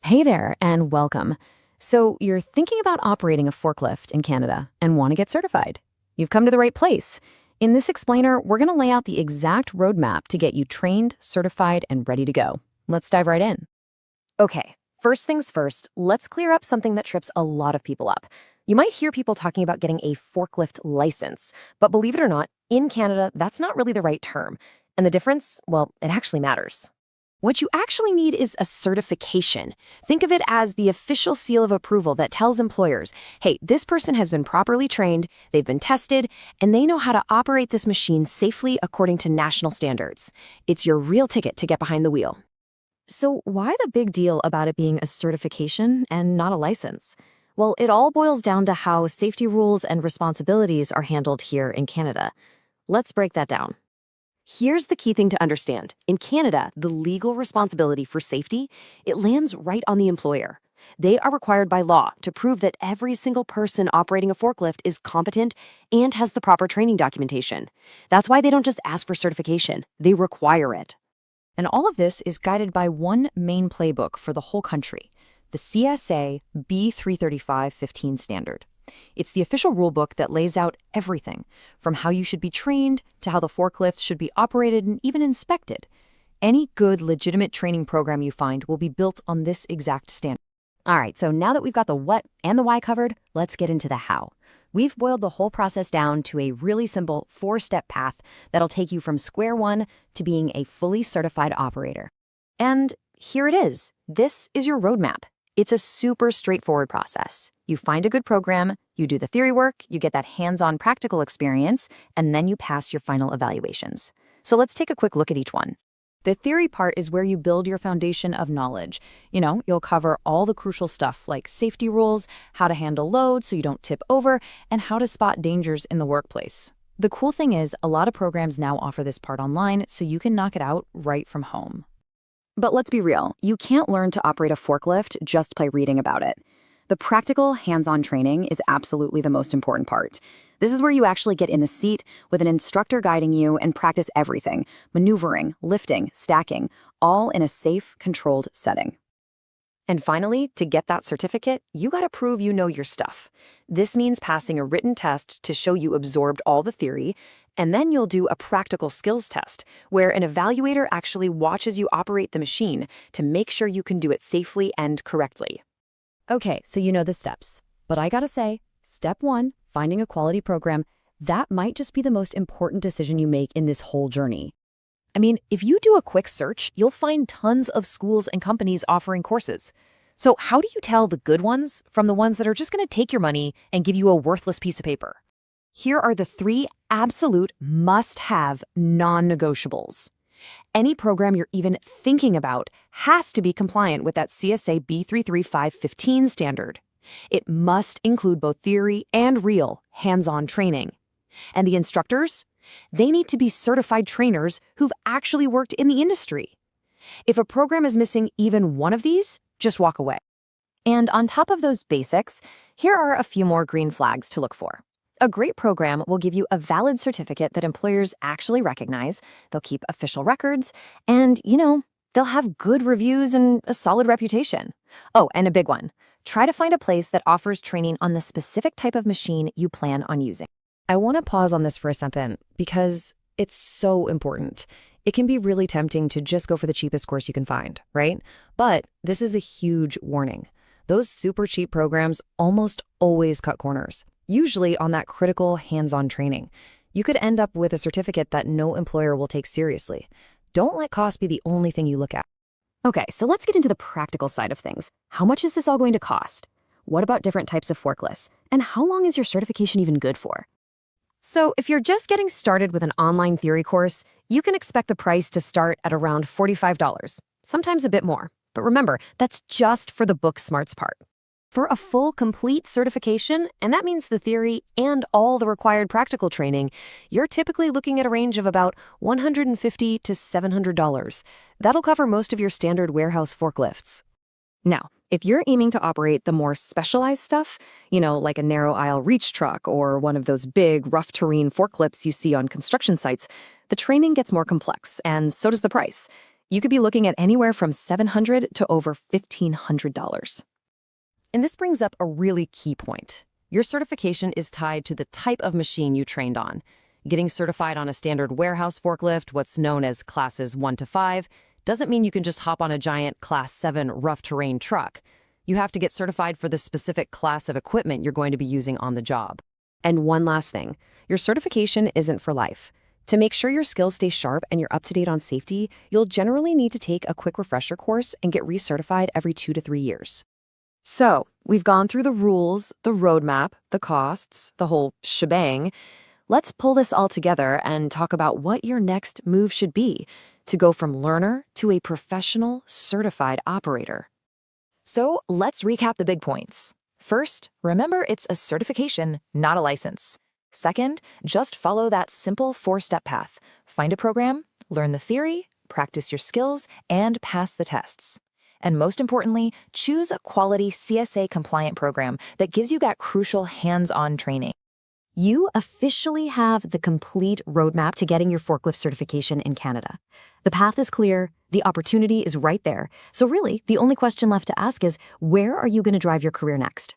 Hey there, and welcome. So, you're thinking about operating a forklift in Canada and want to get certified. You've come to the right place. In this explainer, we're going to lay out the exact roadmap to get you trained, certified, and ready to go. Let's dive right in. Okay, first things first, let's clear up something that trips a lot of people up. You might hear people talking about getting a forklift license, but believe it or not, in Canada, that's not really the right term. And the difference, well, it actually matters. What you actually need is a certification. Think of it as the official seal of approval that tells employers, hey, this person has been properly trained, they've been tested, and they know how to operate this machine safely according to national standards. It's your real ticket to get behind the wheel. So why the big deal about it being a certification and not a license? Well, it all boils down to how safety rules and responsibilities are handled here in Canada. Let's break that down. Here's the key thing to understand. In Canada, the legal responsibility for safety, it lands right on the employer. They are required by law to prove that every single person operating a forklift is competent and has the proper training documentation. That's why they don't just ask for certification, they require it. And all of this is guided by one main playbook for the whole country, the CSA B335-15 standard. It's the official rulebook that lays out everything, from how you should be trained to how the forklifts should be operated and even inspected. Any good, legitimate training program you find will be built on this exact standard. All right, so now that we've got the what and the why covered, let's get into the how. We've boiled the whole process down to a really simple 4-step path that'll take you from square one to being a fully certified operator. And here it is. This is your roadmap. It's a super straightforward process. You find a good program, you do the theory work, you get that hands-on practical experience, and then you pass your final evaluations. So let's take a quick look at each one. The theory part is where you build your foundation of knowledge. You'll cover all the crucial stuff like safety rules, how to handle load so you don't tip over, and how to spot dangers in the workplace. The cool thing is, a lot of programs now offer this part online, so you can knock it out right from home. But let's be real, you can't learn to operate a forklift just by reading about it. The practical, hands-on training is absolutely the most important part. This is where you actually get in the seat with an instructor guiding you and practice everything, maneuvering, lifting, stacking, all in a safe, controlled setting. And finally, to get that certificate, you gotta prove you know your stuff. This means passing a written test to show you absorbed all the theory, and then you'll do a practical skills test, where an evaluator actually watches you operate the machine to make sure you can do it safely and correctly. Okay, so you know the steps. But I gotta say, step one, finding a quality program, that might just be the most important decision you make in this whole journey. I mean, if you do a quick search, you'll find tons of schools and companies offering courses. So how do you tell the good ones from the ones that are just gonna take your money and give you a worthless piece of paper? Here are the 3 absolute must-have non-negotiables. Any program you're even thinking about has to be compliant with that CSA B335-15 standard. It must include both theory and real hands-on training. And the instructors? They need to be certified trainers who've actually worked in the industry. If a program is missing even one of these, just walk away. And on top of those basics, here are a few more green flags to look for. A great program will give you a valid certificate that employers actually recognize, they'll keep official records, and, they'll have good reviews and a solid reputation. Oh, and a big one. Try to find a place that offers training on the specific type of machine you plan on using. I want to pause on this for a second because it's so important. It can be really tempting to just go for the cheapest course you can find, right? But this is a huge warning. Those super cheap programs almost always cut corners, usually on that critical hands-on training. You could end up with a certificate that no employer will take seriously. Don't let cost be the only thing you look at. Okay, so let's get into the practical side of things. How much is this all going to cost? What about different types of forklifts? And how long is your certification even good for? So if you're just getting started with an online theory course, you can expect the price to start at around $45, sometimes a bit more. But remember, that's just for the book smarts part. For a full, complete certification, and that means the theory and all the required practical training, you're typically looking at a range of about $150 to $700. That'll cover most of your standard warehouse forklifts. Now, if you're aiming to operate the more specialized stuff, like a narrow aisle reach truck or one of those big, rough terrain forklifts you see on construction sites, the training gets more complex, and so does the price. You could be looking at anywhere from $700 to over $1,500. And this brings up a really key point. Your certification is tied to the type of machine you trained on. Getting certified on a standard warehouse forklift, what's known as classes 1 to 5, doesn't mean you can just hop on a giant Class 7 rough terrain truck. You have to get certified for the specific class of equipment you're going to be using on the job. And one last thing, your certification isn't for life. To make sure your skills stay sharp and you're up to date on safety, you'll generally need to take a quick refresher course and get recertified every 2 to 3 years. So, we've gone through the rules, the roadmap, the costs, the whole shebang. Let's pull this all together and talk about what your next move should be to go from learner to a professional certified operator. So let's recap the big points. First, remember it's a certification, not a license. Second, just follow that simple 4-step path. Find a program, learn the theory, practice your skills, and pass the tests. And most importantly, choose a quality CSA-compliant program that gives you that crucial hands-on training. You officially have the complete roadmap to getting your forklift certification in Canada. The path is clear, the opportunity is right there. So really, the only question left to ask is, where are you going to drive your career next?